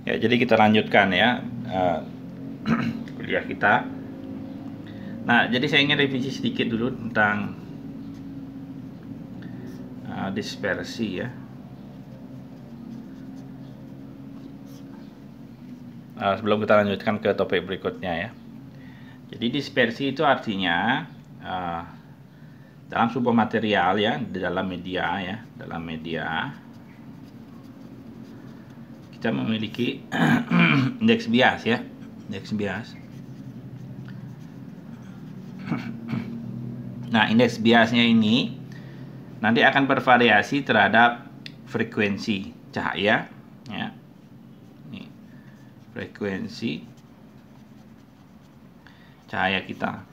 Ya, jadi kita lanjutkan ya kuliah kita. Nah, jadi saya ingin revisi sedikit dulu tentang dispersi ya. Sebelum kita lanjutkan ke topik berikutnya ya. Jadi dispersi itu artinya dalam sebuah material ya, di dalam media ya, dalam media kita memiliki indeks bias ya, indeks bias. Nah, indeks biasnya ini nanti akan bervariasi terhadap frekuensi cahaya ya. Ini frekuensi cahaya kita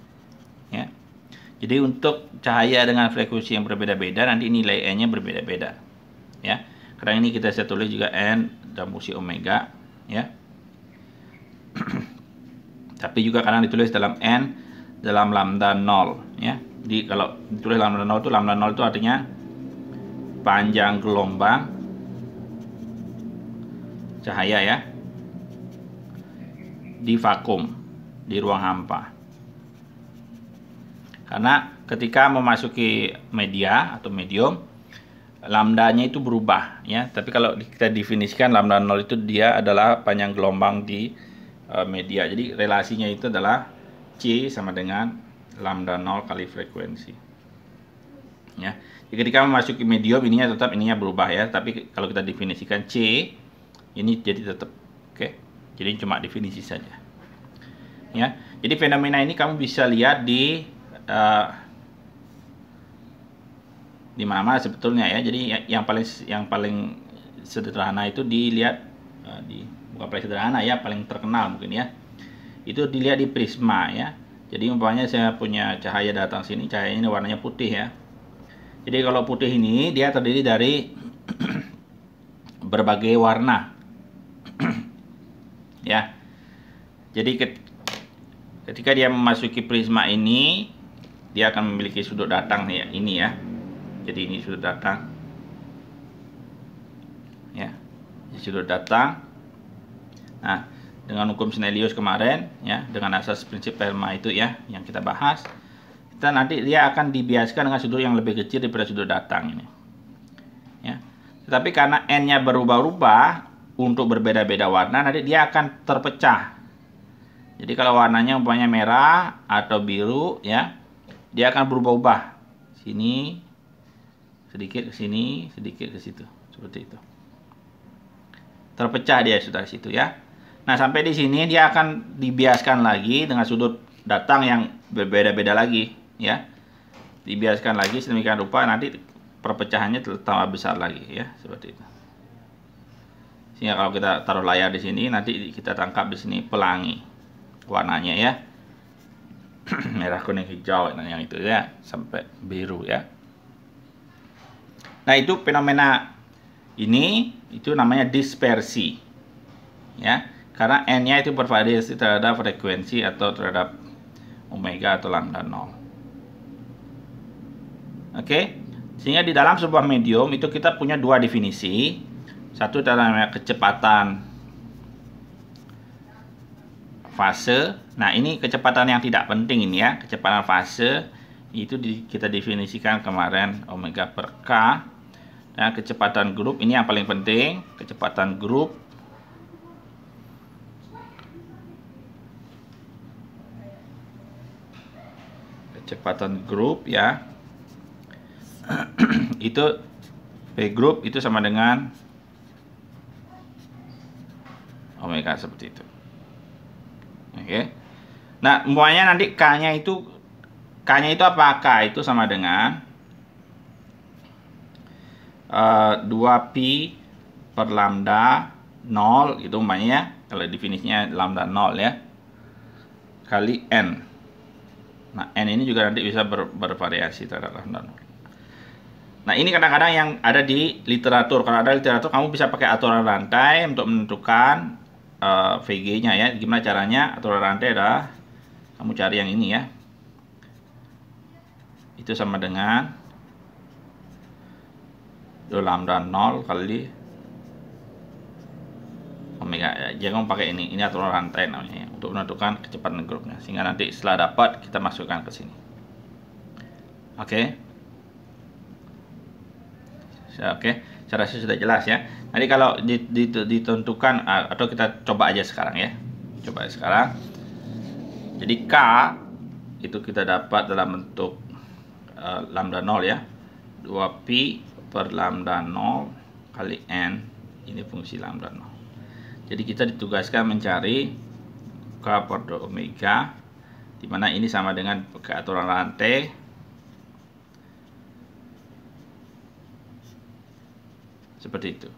ya. Jadi untuk cahaya dengan frekuensi yang berbeda-beda nanti nilai N-nya berbeda-beda ya. Karena ini kita bisa tulis juga N dalam fungsi omega ya. Tapi juga kadang ditulis dalam N dalam lambda 0 ya. Jadi kalau ditulis lambda 0 itu artinya panjang gelombang cahaya ya di vakum, di ruang hampa. Karena ketika memasuki media atau medium, lambdanya itu berubah ya. Tapi kalau kita definisikan lambda 0 itu dia adalah panjang gelombang di media. Jadi relasinya itu adalah C sama dengan lambda 0 kali frekuensi. Ya. Jadi ketika memasuki medium ininya berubah ya. Tapi kalau kita definisikan C ini jadi tetap oke. Jadi cuma definisi saja. Ya. Jadi fenomena ini kamu bisa lihat di mana-mana sebetulnya ya. Jadi yang paling sederhana itu dilihat bukan paling sederhana ya, paling terkenal mungkin ya. Itu dilihat di prisma ya. Jadi umpamanya saya punya cahaya datang sini, cahayanya ini warnanya putih ya. Jadi kalau putih ini dia terdiri dari berbagai warna. Ya. Jadi ketika dia memasuki prisma ini, dia akan memiliki sudut datang ya, ini ya. Jadi ini sudut datang. Ya. Ini sudut datang. Nah, dengan hukum Snellius kemarin ya, dengan asas prinsip Fermat itu ya yang kita bahas, kita nanti dia akan dibiaskan dengan sudut yang lebih kecil daripada sudut datang ini. Ya. Tetapi karena N-nya berubah-ubah untuk berbeda-beda warna, nanti dia akan terpecah. Jadi kalau warnanya umpamanya merah atau biru ya, dia akan berubah-ubah. Sini sedikit ke sini, sedikit ke situ, seperti itu. Terpecah dia sudah situ ya. Nah, sampai di sini dia akan dibiaskan lagi dengan sudut datang yang berbeda-beda lagi ya. Dibiaskan lagi sedemikian rupa nanti perpecahannya tambah besar lagi ya, seperti itu. Sehingga kalau kita taruh layar di sini nanti kita tangkap di sini pelangi warnanya ya. Merah, kuning, hijau dan yang itu ya, sampai biru ya. Nah, itu fenomena ini itu namanya dispersi ya. Karena N-nya itu bervariasi terhadap frekuensi atau terhadap omega atau lambda 0. Oke. Sehingga di dalam sebuah medium itu kita punya dua definisi. Satu namanya kecepatan fase. Nah, ini kecepatan yang tidak penting ini ya. Kecepatan fase itu kita definisikan kemarin omega per K. Dan kecepatan grup ini yang paling penting. Kecepatan grup ya. Itu P grup itu sama dengan omega seperti itu. Oke. Nah, umpamanya nanti K-nya itu apa? K itu sama dengan 2pi per lambda 0 itu umpamanya ya. Kalau definisinya lambda 0 ya. Kali N. Nah, N ini juga nanti bisa bervariasi terhadap lambda 0. Nah, ini kadang-kadang yang ada di literatur. Kalau ada literatur, kamu bisa pakai aturan rantai untuk menentukan VG-nya ya. Gimana caranya? Aturan rantai adalah kamu cari yang ini ya. Itu sama dengan lambda 0 kali omega. Jangan pakai ini aturan rantai namanya ya, untuk menentukan kecepatan grupnya. Sehingga nanti setelah dapat kita masukkan ke sini. Oke. Oke, saya rasa sudah jelas ya. Nanti kalau ditentukan atau kita coba aja sekarang ya. Coba sekarang. Jadi K itu kita dapat dalam bentuk lambda 0 ya. 2pi per lambda 0 kali n, ini fungsi lambda 0. Jadi kita ditugaskan mencari K per 2 omega, dimana ini sama dengan aturan rantai seperti itu.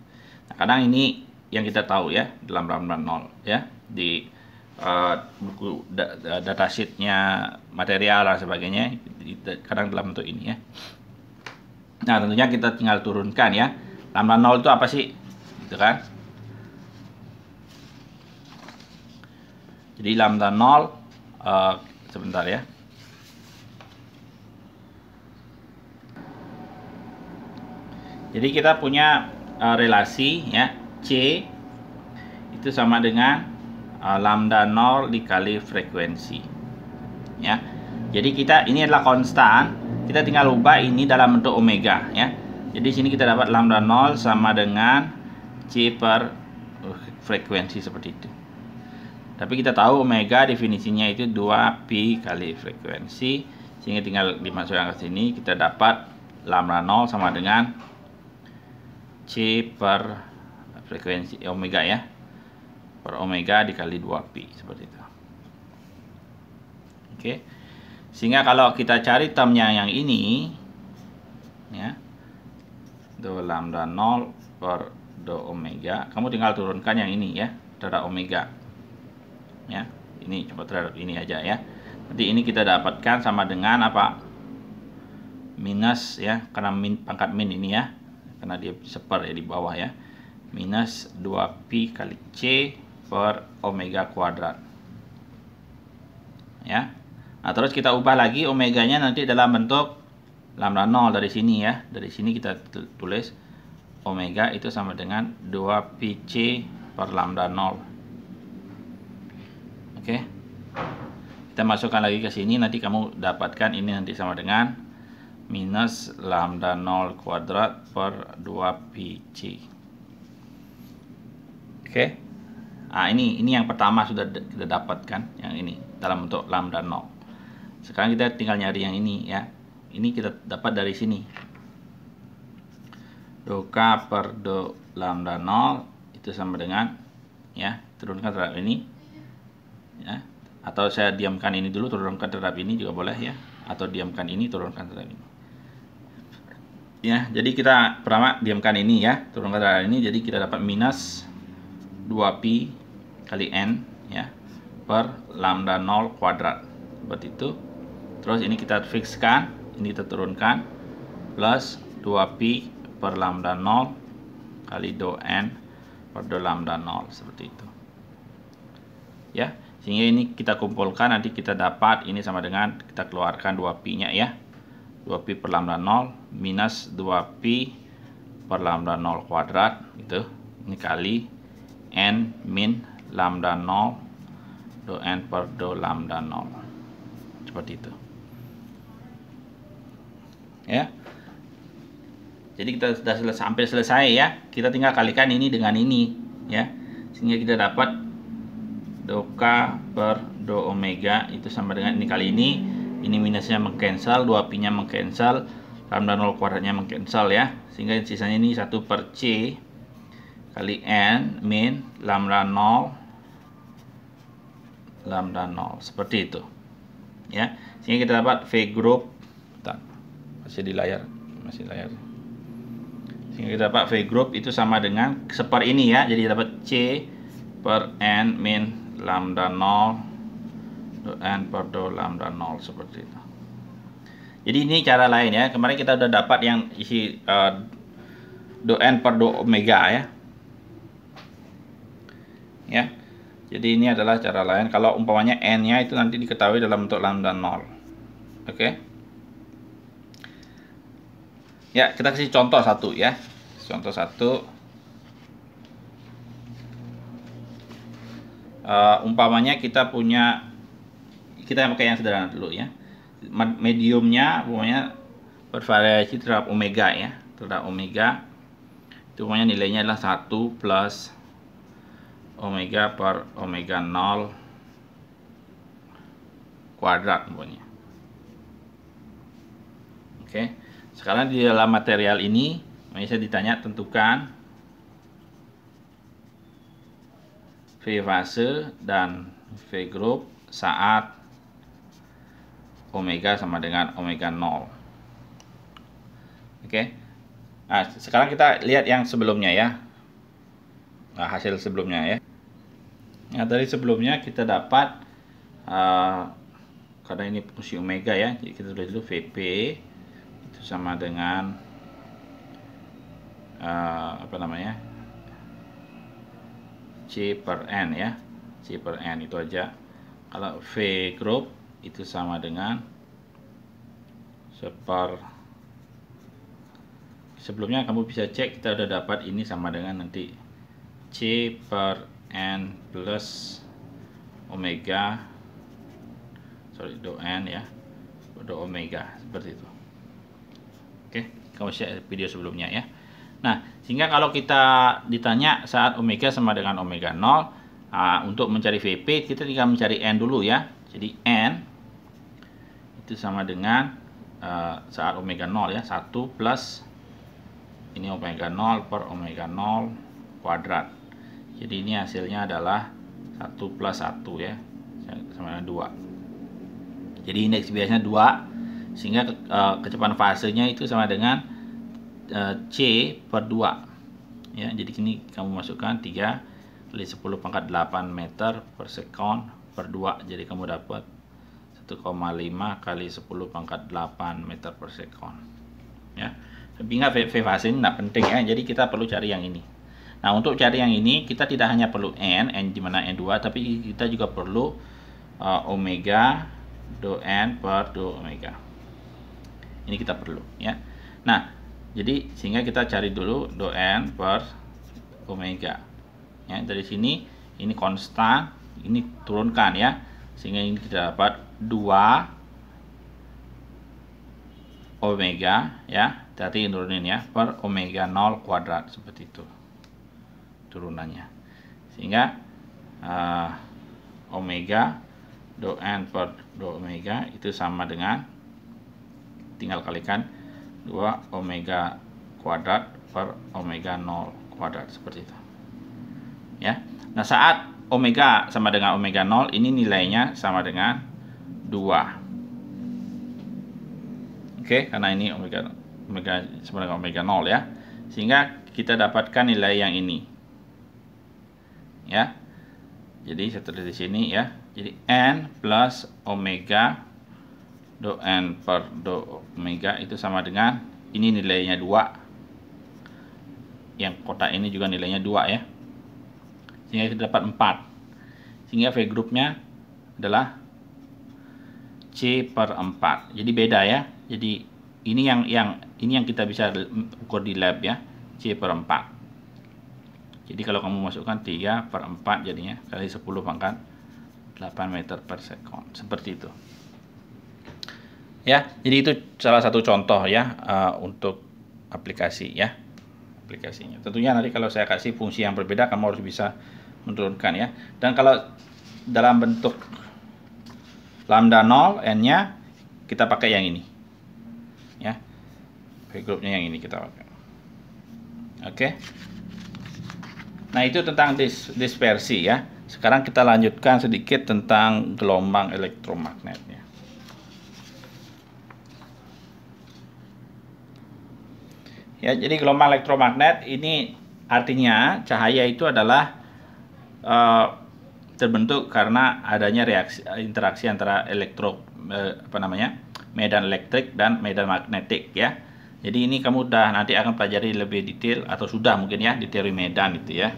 Nah, kadang ini yang kita tahu ya dalam lambda 0 ya, di buku datasheetnya material dan sebagainya, kadang dalam bentuk ini ya. Nah, tentunya kita tinggal turunkan ya. Lambda 0 itu apa sih? Gitu kan? Jadi lambda 0 sebentar ya. Jadi kita punya relasi ya, C itu sama dengan lambda 0 dikali frekuensi. Ya. Jadi ini adalah konstan. Kita tinggal ubah ini dalam bentuk omega ya. Jadi sini kita dapat lambda 0 sama dengan C per frekuensi seperti itu. Tapi kita tahu omega definisinya itu 2pi kali frekuensi, sehingga tinggal dimasukkan ke sini kita dapat lambda 0 sama dengan C per frekuensi omega ya. Per omega dikali 2pi seperti itu. Oke. Sehingga kalau kita cari termnya yang ini ya, 2 lambda 0 per 2 omega, kamu tinggal turunkan yang ini ya terhadap omega ya. Ini coba terhadap ini aja ya. Nanti ini kita dapatkan sama dengan apa? Minus ya, karena pangkat min ini ya, karena dia seper ya di bawah ya, minus 2pi kali C per omega kuadrat ya. Nah, terus kita ubah lagi omeganya nanti dalam bentuk lambda 0 dari sini ya. Dari sini kita tulis omega itu sama dengan 2pi C per lambda 0. Oke. Kita masukkan lagi ke sini, nanti kamu dapatkan ini nanti sama dengan minus lambda 0 kuadrat per 2pi C. Oke. Nah, ini yang pertama sudah kita dapatkan, yang ini dalam bentuk lambda 0. Sekarang kita tinggal nyari yang ini ya. Ini kita dapat dari sini. 2K per 2 lambda 0 itu sama dengan ya, turunkan terhadap ini ya. Atau saya diamkan ini dulu, turunkan terhadap ini juga boleh ya. Atau diamkan ini, turunkan terhadap ini. Ya, jadi kita pertama diamkan ini ya, turunkan terhadap ini, jadi kita dapat minus 2pi kali n ya per lambda 0 kuadrat. Seperti itu. Terus ini kita fixkan, ini kita turunkan, plus 2pi per lambda 0 kali 2n per 2 lambda 0 seperti itu ya. Sehingga ini kita kumpulkan, nanti kita dapat ini sama dengan kita keluarkan 2pi nya ya, 2pi per lambda 0 minus 2pi per lambda 0 kuadrat gitu, ini kali n min lambda 0 2n per 2 lambda 0 seperti itu ya. Jadi kita sudah sampai selesai ya. Kita tinggal kalikan ini dengan ini ya, sehingga kita dapat 2K per 2 omega itu sama dengan ini kali ini minusnya mengcancel, 2pi nya mengcancel, lambda 0 kuadratnya mengcancel ya, sehingga sisanya ini 1 per C kali n min lambda 0 seperti itu ya. Sehingga kita dapat V group, masih di layar, sehingga kita dapat V group itu sama dengan seper ini ya, jadi dapat C per n min lambda 0 n per 2 lambda 0 seperti itu. Jadi ini cara lain ya. Kemarin kita udah dapat yang isi 2n per 2 omega ya. Ya. Jadi ini adalah cara lain kalau umpamanya n-nya itu nanti diketahui dalam bentuk lambda 0. Oke. Ya, kita kasih contoh satu ya. Contoh satu. Umpamanya kita pakai yang sederhana dulu ya. Mediumnya umpamanya bervariasi terhadap omega ya, terhadap omega itu umpamanya nilainya adalah 1 plus omega per omega 0 kuadrat umpamanya. Oke, sekarang di dalam material ini saya ditanya tentukan V fase dan V group saat omega sama dengan omega 0. Oke. Nah, sekarang kita lihat yang sebelumnya ya. Nah, hasil sebelumnya ya. Nah, dari sebelumnya kita dapat karena ini fungsi omega ya, jadi kita tulis dulu VP itu sama dengan C per N ya, C per N itu aja. Kalau V group itu sama dengan sebelumnya kamu bisa cek, kita udah dapat ini sama dengan nanti C per N plus omega do N ya, do omega seperti itu. Oke, kamu cek video sebelumnya ya. Nah, sehingga kalau kita ditanya saat omega sama dengan omega 0, untuk mencari VP kita tinggal mencari N dulu ya. Jadi N itu sama dengan saat omega 0 ya, 1 plus ini omega 0 per omega 0 kuadrat. Jadi ini hasilnya adalah 1 plus 1 ya, sama dengan 2. Jadi indeks biasanya 2, sehingga kecepatan fasenya itu sama dengan C per 2 ya. Jadi sini kamu masukkan 3 kali 10 pangkat 8 meter per sekon per 2, jadi kamu dapat 1,5 kali 10 pangkat 8 meter per sekon ya. Tapi nggak V fase ini nggak penting ya, jadi kita perlu cari yang ini. Nah, untuk cari yang ini kita tidak hanya perlu N di mana N2, tapi kita juga perlu omega do N per do omega. Ini kita perlu ya. Nah, jadi sehingga kita cari dulu do N per omega. Ya, dari sini ini konstan, ini turunkan ya. Sehingga ini kita dapat 2 omega ya. Tadi turunin ya, per omega 0 kuadrat seperti itu turunannya. Sehingga omega do N per do omega itu sama dengan, tinggal kalikan 2 omega kuadrat per omega 0 kuadrat seperti itu ya. Nah, saat omega sama dengan omega 0 ini nilainya sama dengan 2. Oke, karena ini omega sama dengan omega 0 ya. Sehingga kita dapatkan nilai yang ini ya. Jadi saya tulis di sini ya. Jadi N plus omega do N per do omega itu sama dengan, ini nilainya 2. Yang kotak ini juga nilainya 2 ya. Sehingga kita dapat 4. Sehingga V grupnya adalah C per 4. Jadi beda ya. Jadi ini yang kita bisa ukur di lab ya. C per 4. Jadi kalau kamu masukkan 3 per 4 jadinya kali 10 pangkat 8 meter per sekon. Seperti itu. Ya, jadi itu salah satu contoh ya untuk aplikasi ya. Aplikasinya. Tentunya nanti kalau saya kasih fungsi yang berbeda kamu harus bisa menurunkan ya. Dan kalau dalam bentuk lambda 0 N-nya kita pakai yang ini. Ya. V grupnya yang ini kita pakai. Oke. Nah, itu tentang dispersi ya. Sekarang kita lanjutkan sedikit tentang gelombang elektromagnetnya. Ya, jadi gelombang elektromagnet ini artinya cahaya itu adalah terbentuk karena adanya interaksi antara medan elektrik dan medan magnetik ya. Jadi ini kamu nanti akan pelajari lebih detail, atau sudah mungkin ya di teori medan itu ya.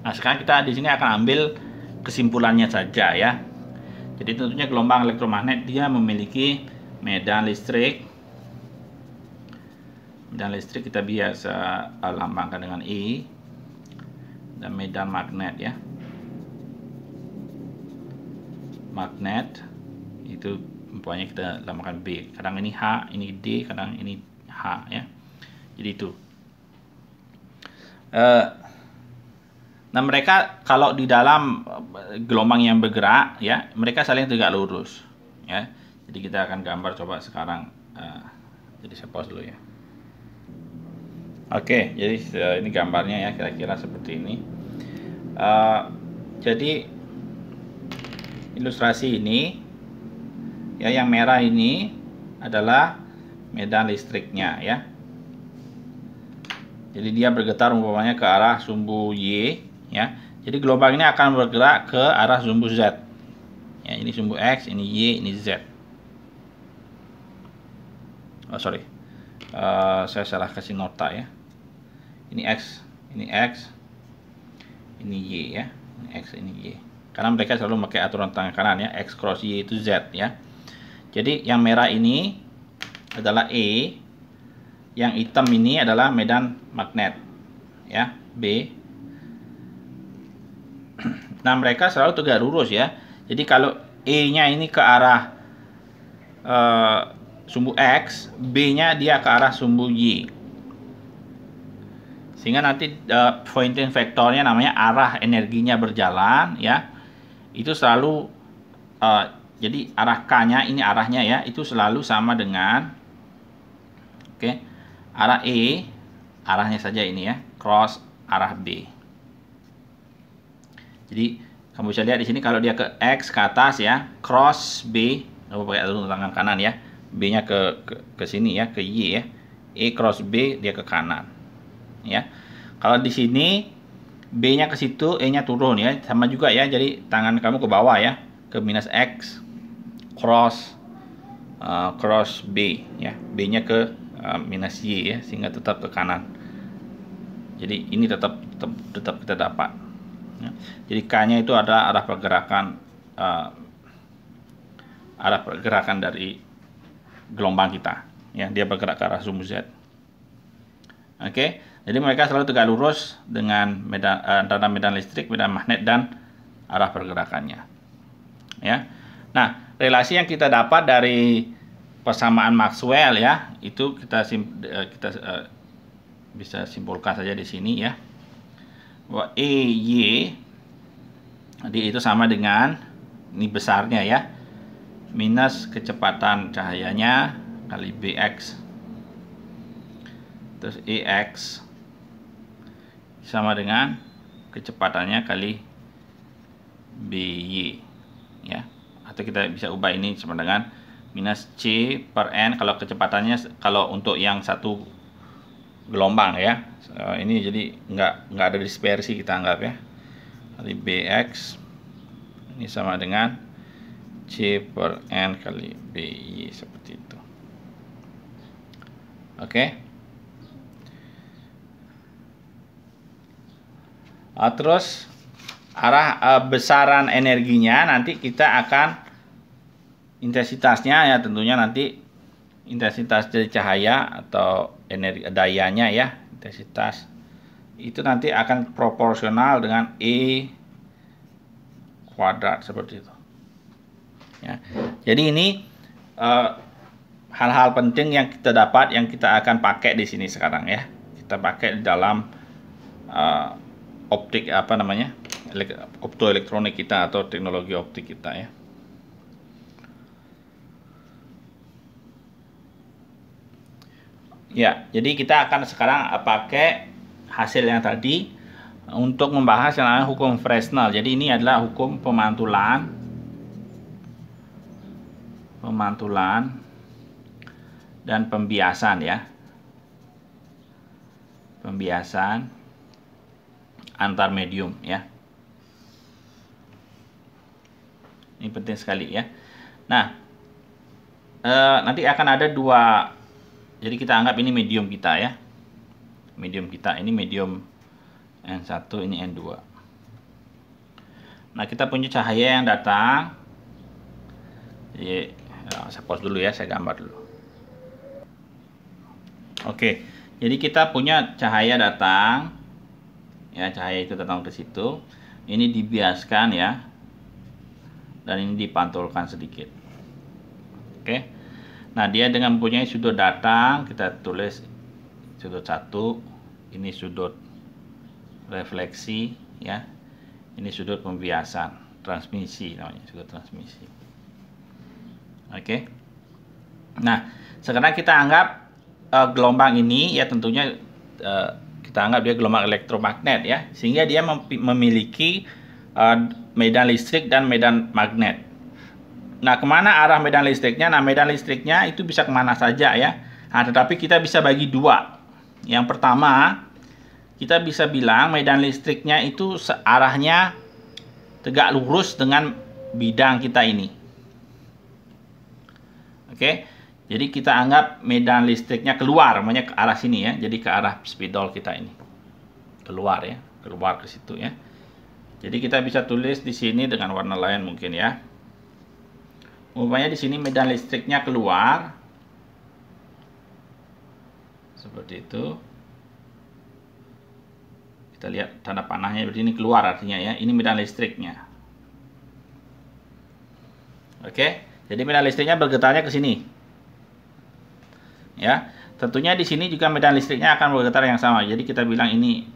Nah, sekarang kita di sini akan ambil kesimpulannya saja ya. Jadi tentunya gelombang elektromagnet dia memiliki medan listrik. Medan listrik kita biasa lambangkan dengan E, dan medan magnet ya. magnet itu umpamanya kita namakan B. Kadang ini H, ini D, kadang ini H ya. Jadi itu. Nah, mereka kalau di dalam gelombang yang bergerak ya, mereka saling tegak lurus ya. Jadi kita akan gambar coba sekarang. Jadi saya pause dulu ya. Oke, jadi ini gambarnya ya, kira-kira seperti ini. Jadi ilustrasi ini ya, yang merah ini adalah medan listriknya ya. Jadi dia bergetar umpamanya ke arah sumbu Y ya. Jadi gelombang ini akan bergerak ke arah sumbu Z. Ya, ini sumbu X, ini Y, ini Z. Oh sorry, saya salah kasih nota ya. Ini X, ini X, ini Y ya. Ini X, ini Y. Karena mereka selalu pakai aturan tangan kanan ya. X cross Y itu Z ya. Jadi yang merah ini adalah E, yang hitam ini adalah medan magnet ya, B. Nah, mereka selalu tegak lurus ya. Jadi kalau E-nya ini ke arah sumbu X, B-nya dia ke arah sumbu Y. Sehingga nanti pointing vektornya namanya arah energinya berjalan ya. Itu selalu jadi arah K-nya ini arahnya ya, itu selalu sama dengan arah E, arahnya saja ini ya, cross arah B. Jadi kamu bisa lihat di sini kalau dia ke X ke atas ya, cross B, kamu pakai aturan tangan kanan ya. B-nya ke sini ya, ke Y ya. E cross B dia ke kanan. Ya. Kalau di sini B-nya ke situ, E-nya turun ya, sama juga ya. Jadi tangan kamu ke bawah ya, ke minus X cross B ya. B-nya ke minus Y ya, sehingga tetap ke kanan. Jadi ini tetap kita dapat. Ya. Jadi K-nya itu adalah arah pergerakan dari gelombang kita. Ya, dia bergerak ke arah sumbu Z. Oke. Jadi mereka selalu tegak lurus dengan antara medan listrik, medan magnet, dan arah pergerakannya. Ya. Nah, relasi yang kita dapat dari persamaan Maxwell ya, itu kita bisa simpulkan saja di sini ya. Bahwa EY itu sama dengan ini besarnya ya, minus kecepatan cahayanya kali BX. Terus EX sama dengan kecepatannya kali BY ya, atau kita bisa ubah ini sama dengan minus C per N kalau kecepatannya, kalau untuk yang satu gelombang ya. Ini jadi nggak ada dispersi, kita anggap ya, kali BX ini sama dengan C per N kali BY, seperti itu. Oke. Terus arah besaran energinya nanti kita akan intensitasnya ya, tentunya nanti intensitas dari cahaya atau energi dayanya ya, intensitas itu nanti akan proporsional dengan E kuadrat, seperti itu ya. Jadi ini hal-hal penting yang kita dapat, yang kita akan pakai di sini sekarang ya. Kita pakai di dalam optik optoelektronik kita atau teknologi optik kita ya. Ya, jadi kita akan sekarang pakai hasil yang tadi untuk membahas yang namanya hukum Fresnel. Jadi ini adalah hukum pemantulan dan pembiasan ya. Pembiasan antar medium ya. Ini penting sekali ya. Nah, nanti akan ada dua. Jadi kita anggap ini medium kita ya. Medium kita ini medium N1, ini N2. Nah, kita punya cahaya yang datang. Jadi saya pause dulu ya, saya gambar dulu. Oke. Jadi kita punya cahaya datang. Ya, cahaya itu datang ke situ. Ini dibiaskan ya. dan ini dipantulkan sedikit. Oke. Nah, dia dengan mempunyai sudut datang, kita tulis sudut 1, ini sudut refleksi ya. Ini sudut pembiasan, transmisi namanya, sudut transmisi. Oke. Nah, sekarang kita anggap gelombang ini ya tentunya kita anggap dia gelombang elektromagnet ya, sehingga dia memiliki medan listrik dan medan magnet. Nah, kemana arah medan listriknya? Nah, medan listriknya itu bisa kemana saja ya. Nah, tetapi kita bisa bagi dua. Yang pertama, kita bisa bilang medan listriknya itu arahnya tegak lurus dengan bidang kita ini. Oke, jadi kita anggap medan listriknya keluar, namanya ke arah sini ya. Jadi ke arah spidol kita ini, keluar ya, keluar ke situ ya. Jadi kita bisa tulis di sini dengan warna lain mungkin ya. Umpamanya di sini medan listriknya keluar, seperti itu. Kita lihat tanda panahnya seperti ini, keluar artinya ya. Ini medan listriknya. Oke, jadi medan listriknya bergetarnya ke sini. Ya, tentunya di sini juga medan listriknya akan bergetar yang sama. Jadi kita bilang ini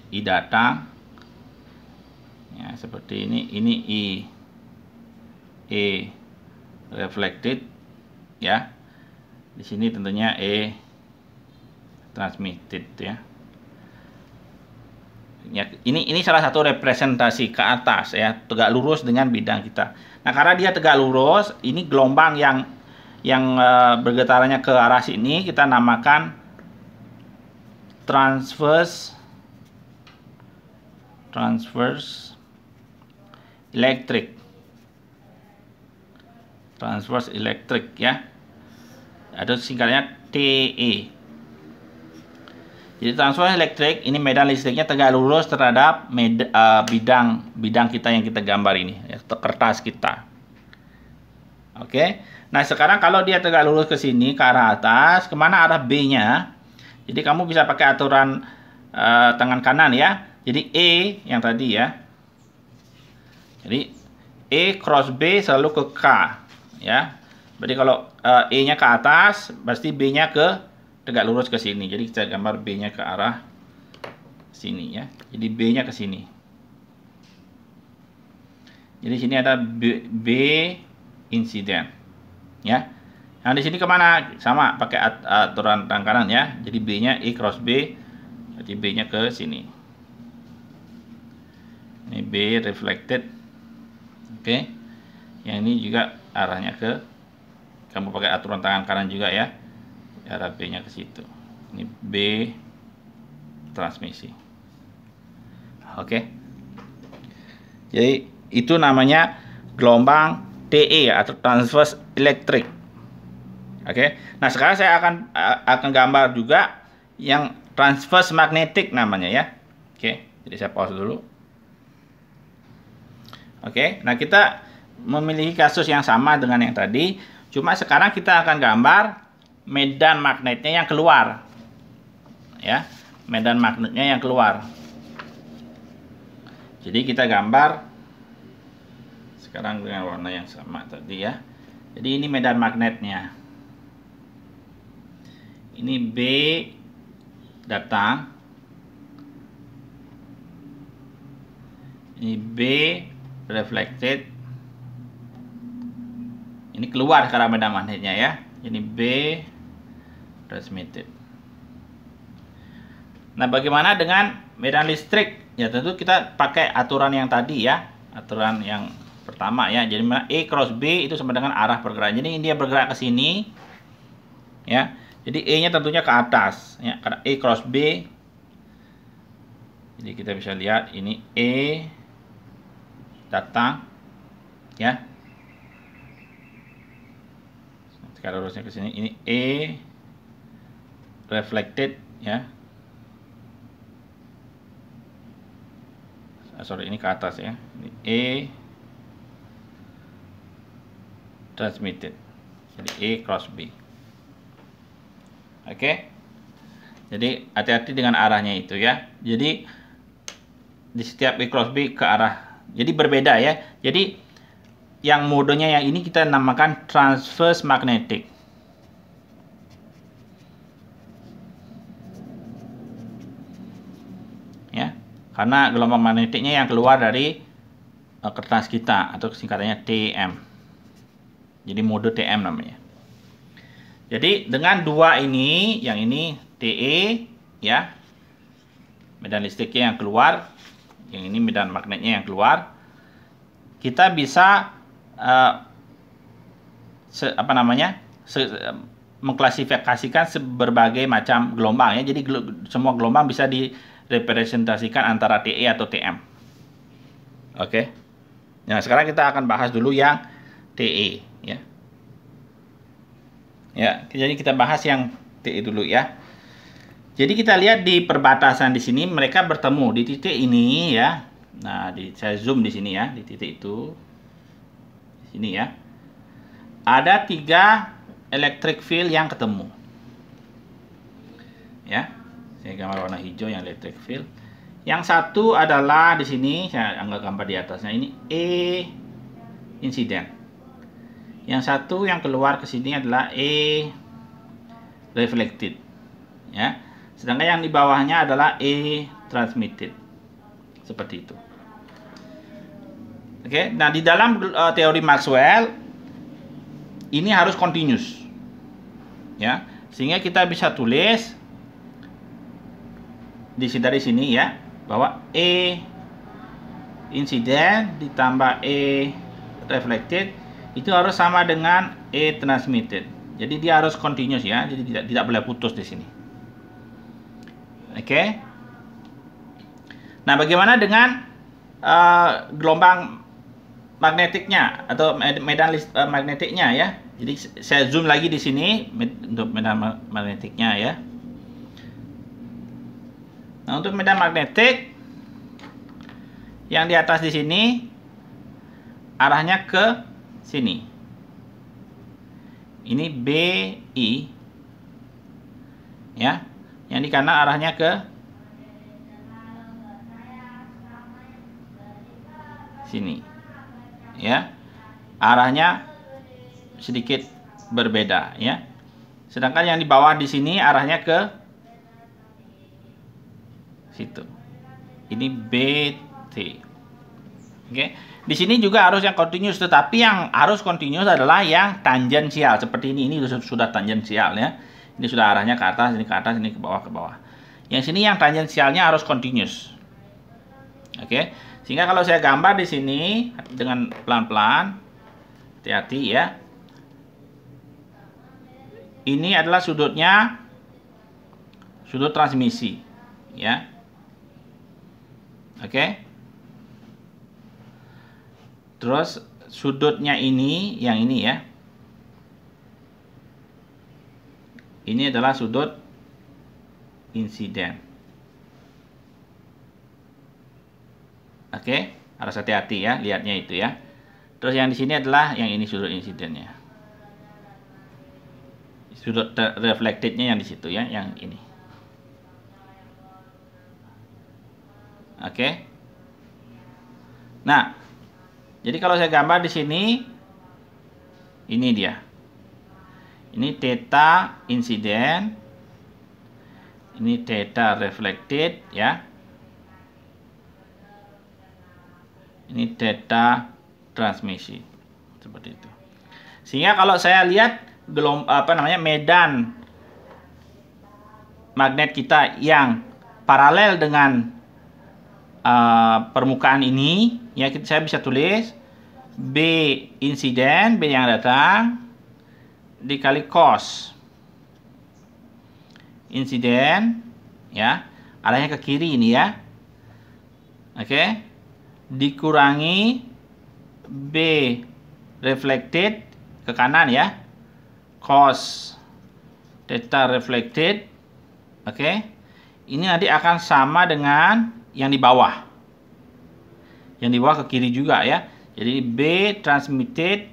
I datang. Ya, seperti ini E reflected ya. Di sini tentunya E transmitted ya. Ya, ini salah satu representasi ke atas ya, tegak lurus dengan bidang kita. Nah, karena dia tegak lurus, ini gelombang yang bergetarannya ke arah sini kita namakan transverse electric. Transverse electric ya. Ada singkatnya TE. Jadi transverse elektrik ini medan listriknya tegak lurus terhadap bidang kita yang kita gambar ini, ya, kertas kita. Oke. Nah, sekarang kalau dia tegak lurus ke sini ke arah atas, kemana arah B-nya? Jadi kamu bisa pakai aturan tangan kanan ya. Jadi E yang tadi ya. Jadi E cross B selalu ke K ya. Berarti kalau E-nya ke atas, pasti B-nya ke tegak lurus ke sini. Jadi kita gambar B-nya ke arah sini ya. Jadi B-nya ke sini. Jadi sini ada B insiden. Ya. Yang di sini kemana? Sama pakai aturan tangan kanan ya. Jadi B-nya E cross B. Jadi B-nya ke sini. Ini B reflected. Oke. Yang ini juga arahnya ke, kamu pakai aturan tangan kanan juga ya. Arah B-nya ke situ. Ini B transmisi. Oke. Jadi itu namanya gelombang TE atau transverse electric. Oke. Nah, sekarang saya akan gambar juga yang transverse magnetic namanya ya. Oke. Jadi saya pause dulu. Oke. Nah, kita memiliki kasus yang sama dengan yang tadi. Cuma sekarang kita akan gambar medan magnetnya yang keluar ya, medan magnetnya yang keluar. Jadi kita gambar sekarang dengan warna yang sama tadi ya. Jadi ini medan magnetnya, ini B datang, ini B reflected, ini keluar sekarang medan magnetnya ya. Ini B transmitted. Nah, bagaimana dengan medan listrik? Ya, tentu kita pakai aturan yang tadi ya, aturan yang pertama ya. Jadi E cross B itu sama dengan arah pergerakan. Jadi dia bergerak ke sini ya. Jadi E-nya tentunya ke atas ya, karena E cross B. Jadi kita bisa lihat ini E datang ya. Sekarang lurusnya ke sini, ini E reflected ya. Sorry, ini ke atas ya. Ini E transmitted. Jadi E cross B. Oke. Jadi hati-hati dengan arahnya itu ya. Jadi di setiap E cross B ke arah. Jadi berbeda ya. Jadi yang modenya yang ini kita namakan transverse magnetic. Ya, karena gelombang magnetiknya yang keluar dari kertas kita atau singkatannya TM. Jadi mode TM namanya. Jadi dengan dua ini, yang ini TE ya, medan listriknya yang keluar, yang ini medan magnetnya yang keluar, kita bisa mengklasifikasikan berbagai macam gelombang ya. Jadi semua gelombang bisa direpresentasikan antara TE atau TM. Oke. Nah, sekarang kita akan bahas dulu yang TE ya. Ya, jadi kita bahas yang TE dulu ya. Jadi kita lihat di perbatasan di sini mereka bertemu di titik ini ya. Nah, saya zoom di sini ya, di titik itu. Di sini ya. Ada 3 electric field yang ketemu. Ya. Saya gambar warna hijau yang electric field. Yang satu adalah di sini, saya anggap gambar di atasnya ini E insiden. Yang satu yang keluar ke sini adalah E reflected. Ya. Sedangkan yang di bawahnya adalah E transmitted. Seperti itu. Oke, nah di dalam teori Maxwell ini harus continuous. Ya, sehingga kita bisa tulis dari sini ya, bahwa E insiden ditambah E reflected itu harus sama dengan E transmitted. Jadi dia harus continuous ya, jadi tidak boleh putus di sini. Oke. Nah, bagaimana dengan gelombang magnetiknya atau medan magnetiknya ya? Jadi saya zoom lagi di sini untuk medan magnetiknya ya. Nah, untuk medan magnetik yang di atas di sini arahnya ke sini. Ini BI ya. Yang di kanan arahnya ke sini. Ya. Arahnya sedikit berbeda ya. Sedangkan yang di bawah di sini arahnya ke situ. Ini BT. Oke. Di sini juga harus yang continuous, tetapi yang harus continuous adalah yang tangensial seperti ini. Ini sudah tangensial ya. Ini sudah arahnya ke atas, ini ke atas, ini ke bawah, ke bawah. Yang sini yang tangensialnya harus continuous. Oke. Sehingga kalau saya gambar di sini dengan pelan-pelan, hati-hati ya. Ini adalah sudutnya, sudut transmisi, ya. Oke. Terus sudutnya ini, yang ini ya. Ini adalah sudut insiden. Oke, harus hati-hati ya, lihatnya itu ya. Terus yang di sini adalah yang ini sudut insidennya. Sudut reflectednya yang di situ ya, yang ini. Oke. Nah, jadi kalau saya gambar di sini, ini dia. Ini theta insiden, ini theta reflected ya. Ini theta transmisi. Seperti itu. Sehingga kalau saya lihat medan magnet kita yang paralel dengan permukaan ini ya, saya bisa tulis B insiden, B yang datang dikali cos insiden ya, arahnya ke kiri ini ya. Oke. Dikurangi B reflected ke kanan ya, cos theta reflected. Oke. Ini nanti akan sama dengan yang di bawah. Yang di bawah ke kiri juga ya. Jadi B transmitted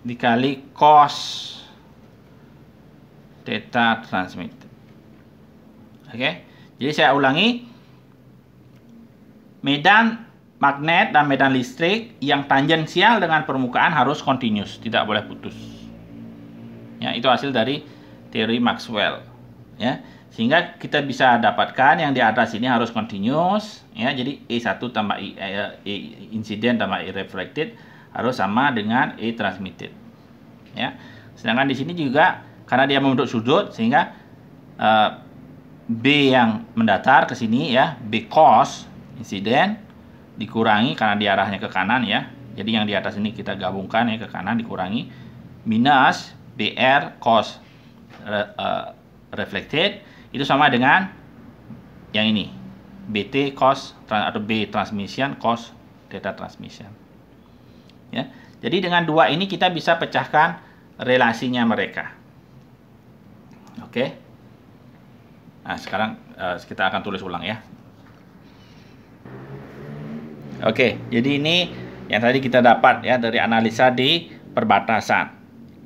dikali cos theta transmitted. Oke. Jadi saya ulangi. Medan magnet dan medan listrik yang tangensial dengan permukaan harus continuous, tidak boleh putus. Ya, itu hasil dari teori Maxwell. Ya, sehingga kita bisa dapatkan yang di atas ini harus continuous. Ya, jadi E1 tambah E incident tambah E reflected harus sama dengan E transmitted. Ya, sedangkan di sini juga karena dia membentuk sudut, sehingga B yang mendatar ke sini ya, B cos incident dikurangi karena dia arahnya ke kanan ya. Jadi yang di atas ini kita gabungkan ya, ke kanan dikurangi minus BR cos reflected itu sama dengan yang ini, BT cos atau B transmission cos theta transmission. Ya. Jadi dengan dua ini kita bisa pecahkan relasinya mereka. Oke. Nah, sekarang kita akan tulis ulang ya. Oke, jadi ini yang tadi kita dapat ya dari analisa di perbatasan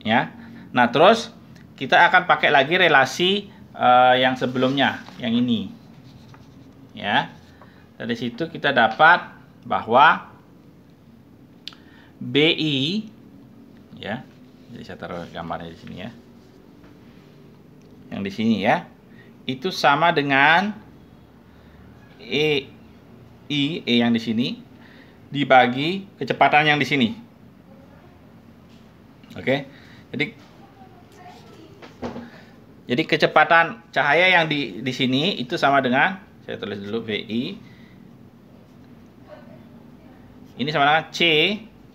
ya. Nah, terus kita akan pakai lagi relasi yang sebelumnya, yang ini ya. Dari situ kita dapat bahwa BI ya. Jadi saya taruh gambarnya di sini ya. Yang di sini ya. Itu sama dengan E yang di sini dibagi kecepatan yang di sini. Oke. Jadi kecepatan cahaya yang di sini itu sama dengan, saya tulis dulu VI. Ini sama dengan C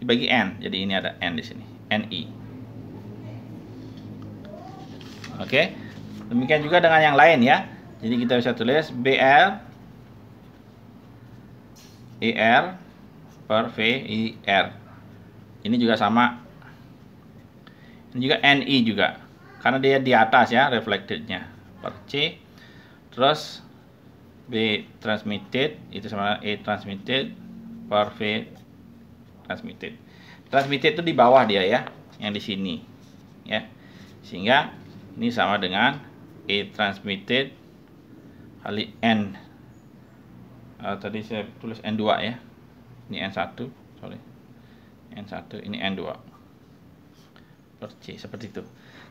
dibagi N. Jadi ini ada N di sini, NI. Oke. Demikian juga dengan yang lain ya. Jadi kita bisa tulis BR ER per VIR. Ini juga sama. Ini juga NI juga. Karena dia di atas ya, reflectednya. Per C. Terus B transmitted itu sama E transmitted per V transmitted. Transmitted itu di bawah dia ya, yang di sini. Ya. Sehingga ini sama dengan E transmitted kali N. Tadi saya tulis N2 ya. Ini N1, sorry. N1, ini N2. Per C, seperti itu.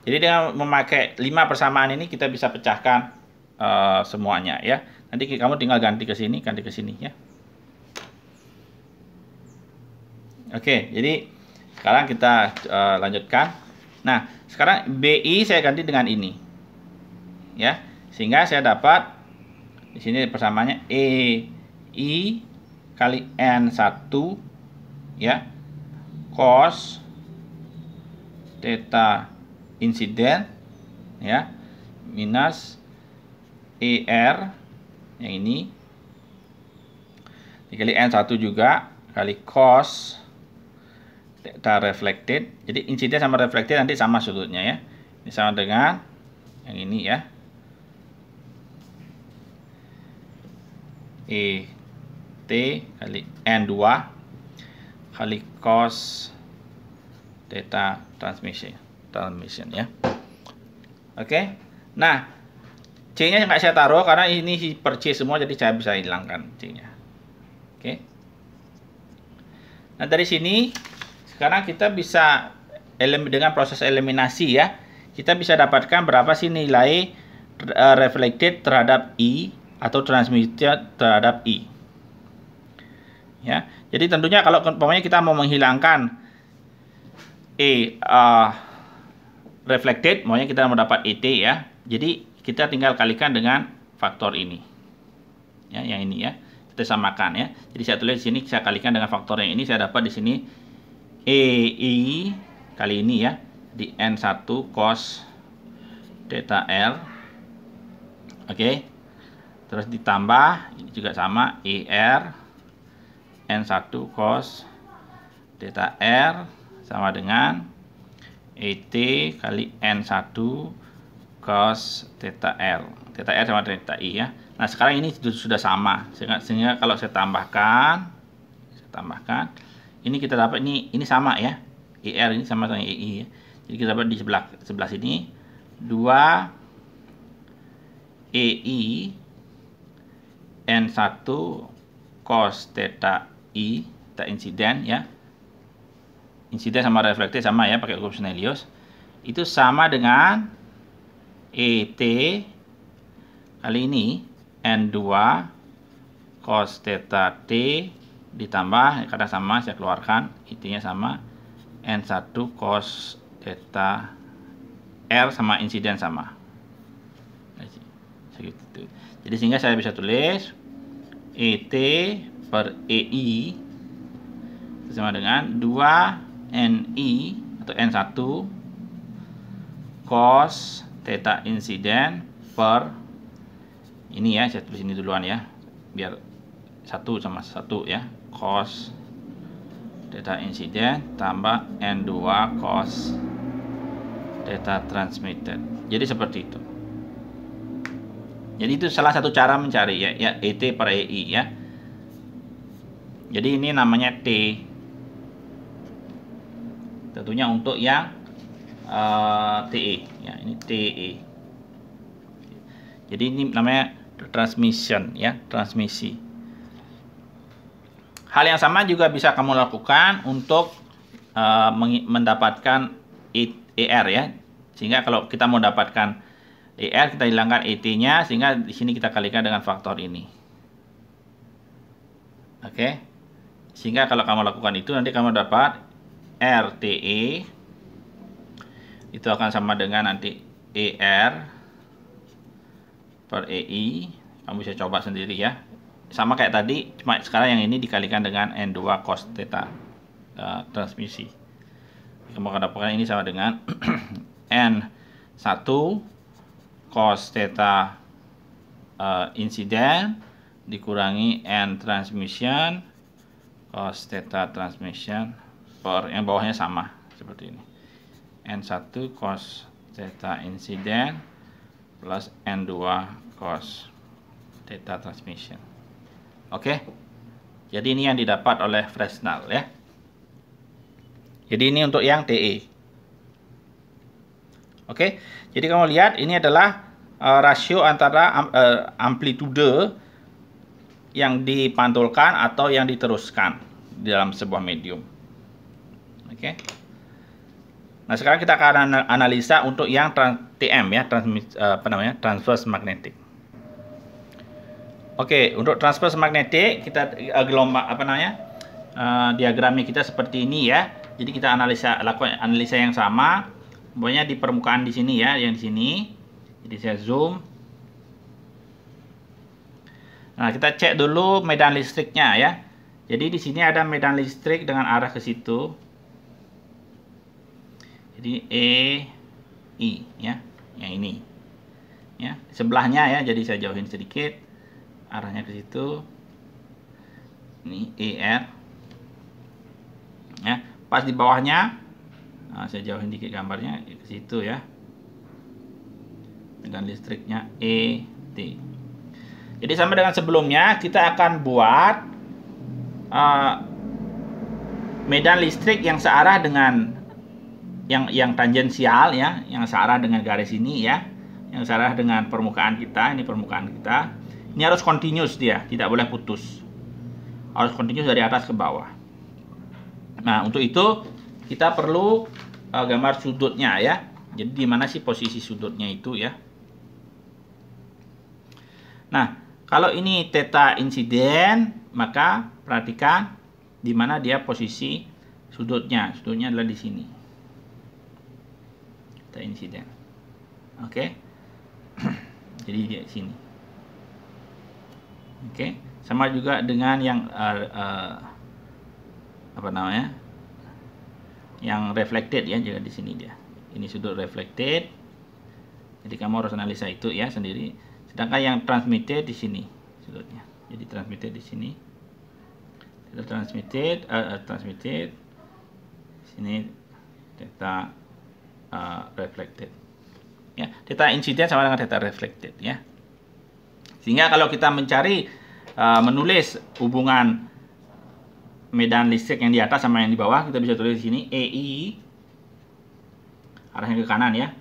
Jadi dengan memakai 5 persamaan ini kita bisa pecahkan semuanya ya. Nanti kamu tinggal ganti ke sini ya. Oke, jadi sekarang kita lanjutkan. Nah, sekarang BI saya ganti dengan ini. Ya, sehingga saya dapat di sini persamaannya EI kali N1 ya cos theta insiden ya minus ER yang ini dikali N1 juga kali cos theta reflected. Jadi insiden sama reflected nanti sama sudutnya ya. Ini sama dengan yang ini ya. T kali N2 kali cos theta transmission ya. Oke. Nah, C-nya nggak saya taruh karena ini per C semua, jadi saya bisa hilangkan C-nya. Oke. Nah, dari sini sekarang kita bisa dengan proses eliminasi ya. Kita bisa dapatkan berapa sih nilai reflected terhadap I atau transmitted terhadap I. Ya, jadi tentunya kalau umpamanya kita mau menghilangkan reflected, maunya kita mau dapat ET ya. Jadi kita tinggal kalikan dengan faktor ini. Ya, yang ini ya. Kita samakan ya. Jadi saya tulis di sini, saya kalikan dengan faktor yang ini, saya dapat di sini EI kali ini ya, di N1 cos theta L. Oke. Terus ditambah ini juga sama ER N1 cos theta R sama dengan ET kali N1 cos theta R. Theta R sama theta I ya. Nah, sekarang ini sudah sama. Sehingga kalau saya tambahkan ini kita dapat ini sama ya. ER ini sama dengan EI ya. Jadi kita dapat di sebelah sini 2 EI N1 cos theta I, theta insiden ya. Insiden sama reflektif sama ya, pakai hukum Snellius. Itu sama dengan ET kali ini N2 cos theta T ditambah, karena sama saya keluarkan, IT-nya sama, N1 cos theta R sama insiden sama. Segitu. Jadi sehingga saya bisa tulis ET per EI sama dengan 2NI atau N1 cos theta insiden per ini ya, saya tulis ini duluan ya, biar 1 sama 1 ya, cos theta insiden tambah N2 cos theta transmitted. Jadi seperti itu. Jadi itu salah satu cara mencari ya, ET per EI ya. Jadi ini namanya T. Tentunya untuk yang TE ya, ini TE. Jadi ini namanya transmission ya, transmisi. Hal yang sama juga bisa kamu lakukan untuk mendapatkan ER ya. Sehingga kalau kita mau dapatkan ER, kita hilangkan ET-nya, sehingga di sini kita kalikan dengan faktor ini. Oke. Sehingga kalau kamu lakukan itu, nanti kamu dapat RTE itu akan sama dengan nanti ER per EI. Kamu bisa coba sendiri ya. Sama kayak tadi, cuma sekarang yang ini dikalikan dengan N2 cos theta transmisi. Kamu akan dapatkan ini sama dengan N1 cos theta insiden dikurangi N transmission cos theta transmission per, yang bawahnya sama seperti ini, N1 cos theta insiden plus N2 cos theta transmission. Oke. Jadi ini yang didapat oleh Fresnel ya. Jadi ini untuk yang TE. Oke. Jadi kamu lihat ini adalah rasio antara amplitude yang dipantulkan atau yang diteruskan di dalam sebuah medium. Oke. Nah, sekarang kita akan analisa untuk yang TM ya, transverse magnetic. Oke, untuk transverse magnetic kita gelombang diagramnya kita seperti ini ya. Jadi kita lakukan analisa yang sama, pokoknya di permukaan di sini ya, yang di sini. Jadi saya zoom. Nah, kita cek dulu medan listriknya ya. Jadi di sini ada medan listrik dengan arah ke situ. Jadi I ya, yang ini. Ya, sebelahnya ya, jadi saya jauhin sedikit arahnya ke situ. Ini ER. Ya, pas di bawahnya, nah, saya jauhin dikit gambarnya ke situ ya. Medan listriknya ET. Jadi sama dengan sebelumnya, kita akan buat medan listrik yang searah dengan yang tangensial ya, yang searah dengan garis ini ya, yang searah dengan permukaan kita. Ini permukaan kita. Ini harus continuous dia, tidak boleh putus. Harus continuous dari atas ke bawah. Nah, untuk itu kita perlu gambar sudutnya ya. Jadi di mana sih posisi sudutnya itu ya? Nah, kalau ini theta insiden, maka perhatikan di mana dia posisi sudutnya. Sudutnya adalah di sini. Theta insiden. Oke. Jadi di sini. Oke. Sama juga dengan yang yang reflected ya, juga di sini dia. Ini sudut reflected. Jadi kamu harus analisa itu ya sendiri. Sedangkan yang transmitted di sini sudutnya. Jadi transmitted di sini. Theta transmitted. Sini theta reflected. Ya, theta insiden sama dengan theta reflected ya. Sehingga kalau kita mencari menulis hubungan medan listrik yang di atas sama yang di bawah, kita bisa tulis di sini EI arahnya ke kanan ya.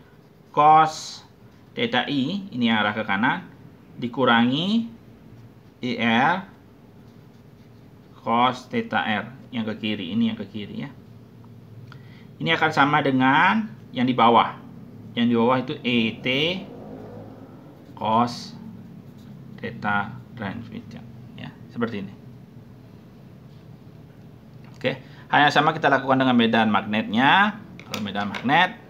Cos theta I, ini yang arah ke kanan, dikurangi ER cos theta R yang ke kiri, ini yang ke kiri ya. Ini akan sama dengan yang di bawah. Yang di bawah itu ET cos theta transmit ya, seperti ini. Oke, hal yang sama kita lakukan dengan medan magnetnya. Kalau medan magnet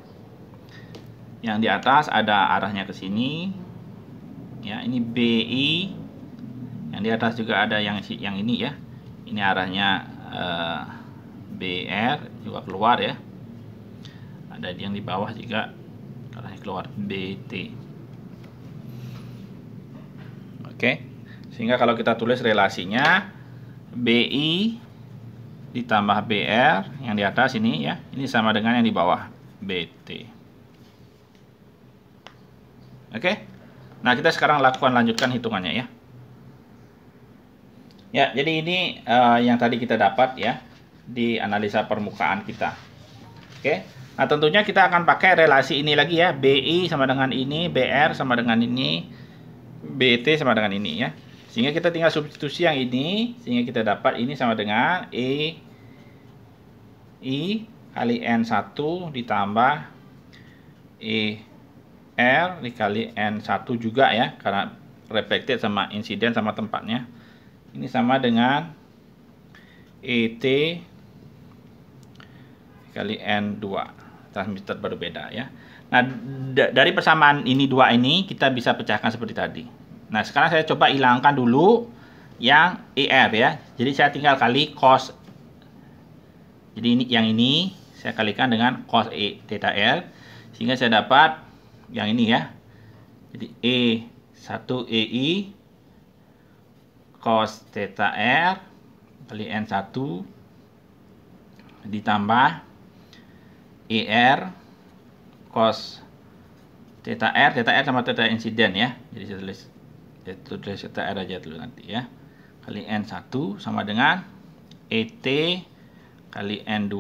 yang di atas ada arahnya ke sini. Ya, ini BI. Yang di atas juga ada yang ini ya. Ini arahnya BR juga keluar ya. Ada yang di bawah juga arahnya keluar BT. Oke. Sehingga kalau kita tulis relasinya BI ditambah BR yang di atas ini ya, ini sama dengan yang di bawah BT. Oke. Nah, kita sekarang lanjutkan hitungannya ya. Ya, jadi ini yang tadi kita dapat ya di analisa permukaan kita. Oke. Nah, tentunya kita akan pakai relasi ini lagi ya. BI sama dengan ini, BR sama dengan ini, BT sama dengan ini ya. Sehingga kita tinggal substitusi yang ini, sehingga kita dapat ini sama dengan I kali N1 ditambah ER dikali N1 juga ya, karena reflected sama insiden sama tempatnya. Ini sama dengan ET kali N2, transmitter berbeda ya. Nah, dari persamaan ini dua ini kita bisa pecahkan seperti tadi. Nah, sekarang saya coba hilangkan dulu yang ER ya. Jadi saya tinggal kali cos. Jadi ini yang ini saya kalikan dengan cos theta R, sehingga saya dapat yang ini ya. Jadi E1 EI cos theta R kali N1 ditambah ER cos theta R sama theta insiden ya. Jadi saya tulis theta R aja dulu nanti ya. Kali N1 sama dengan ET kali N2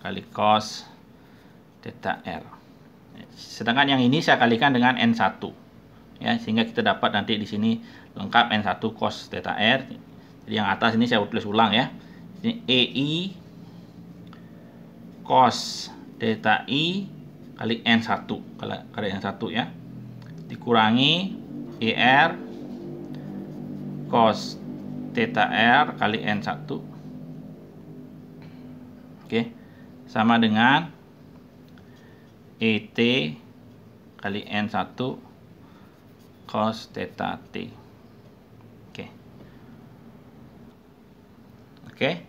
kali cos theta R. Sedangkan yang ini saya kalikan dengan N1 ya, sehingga kita dapat nanti di sini lengkap N1 cos theta R. Jadi yang atas ini saya tulis ulang ya. Ini EI cos theta I kali N1 kali N1 ya, dikurangi ER cos theta R kali N1. Oke, sama dengan ET kali N1 cos theta T. Oke.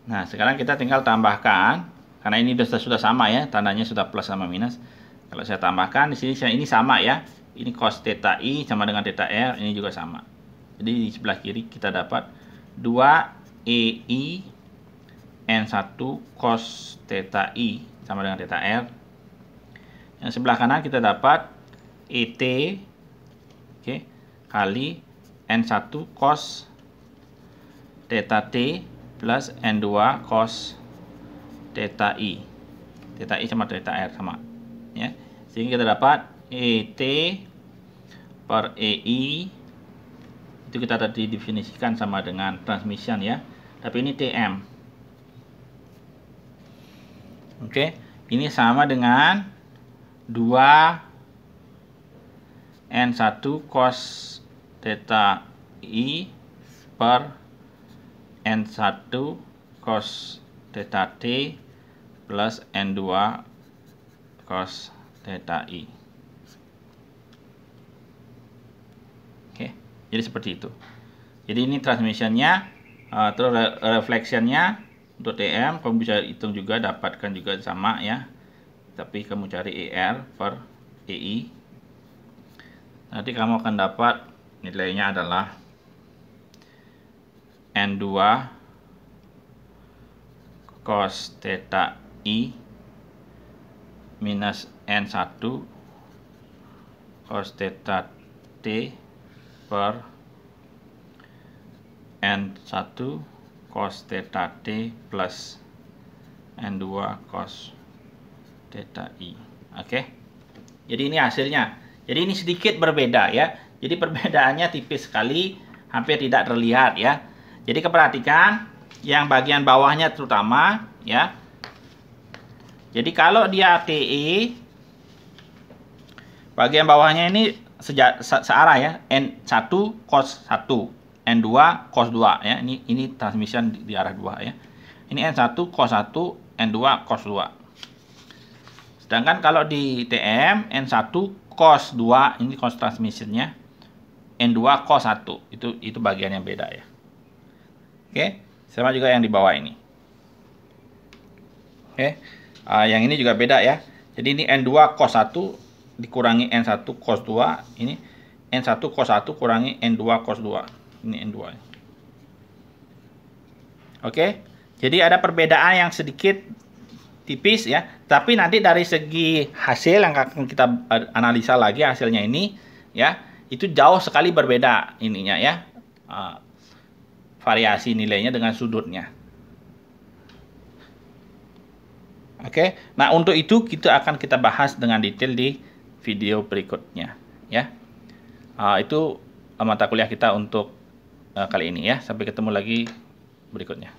Nah, sekarang kita tinggal tambahkan, karena ini sudah sama ya, tandanya sudah plus sama minus. Kalau saya tambahkan di sini, ini sama ya. Ini cos theta I sama dengan theta R, ini juga sama. Jadi di sebelah kiri kita dapat 2 EI N1 cos theta I sama dengan theta R. Yang sebelah kanan kita dapat ET kali N1 cos theta T plus N2 cos theta I. Theta I sama theta R sama ya. Sehingga kita dapat ET per EI itu kita tadi definisikan sama dengan transmission ya. Tapi ini TM. Oke, ini sama dengan 2 N1 cos theta I per N1 cos theta T plus N2 cos theta I. Oke, jadi seperti itu. Jadi ini transmissionnya, terus reflectionnya untuk TM kamu bisa hitung juga, dapatkan juga sama ya. Tapi kamu cari ER per EI. Nanti kamu akan dapat nilainya adalah N2 cos theta I minus N1 cos theta T per N1 cos theta T plus N2 cos theta I. Oke. Jadi ini hasilnya. Jadi ini sedikit berbeda ya. Jadi perbedaannya tipis sekali, hampir tidak terlihat ya. Jadi keperhatikan yang bagian bawahnya terutama ya. Jadi kalau dia TE, bagian bawahnya ini searah ya, N1 cos 1, N2 cos 2 ya. Ini transmission di arah 2 ya. Ini N1 cos 1, N2 cos 2. Sedangkan kalau di TM N1 cos 2, ini cos transmissionnya, N2 cos 1. Itu bagian yang beda ya. Oke, sama juga yang di bawah ini. Oke. Yang ini juga beda ya. Jadi ini N2 cos 1 dikurangi N1 cos 2. Ini N1 cos 1 kurangi N2 cos 2. Ini N2. Oke. Jadi ada perbedaan yang sedikit tipis ya. Tapi nanti dari segi hasil yang akan kita analisa lagi hasilnya ini ya, itu jauh sekali berbeda ininya ya. Variasi nilainya dengan sudutnya. Oke, nah untuk itu kita akan bahas dengan detail di video berikutnya, ya. Itu mata kuliah kita untuk kali ini ya. Sampai ketemu lagi berikutnya.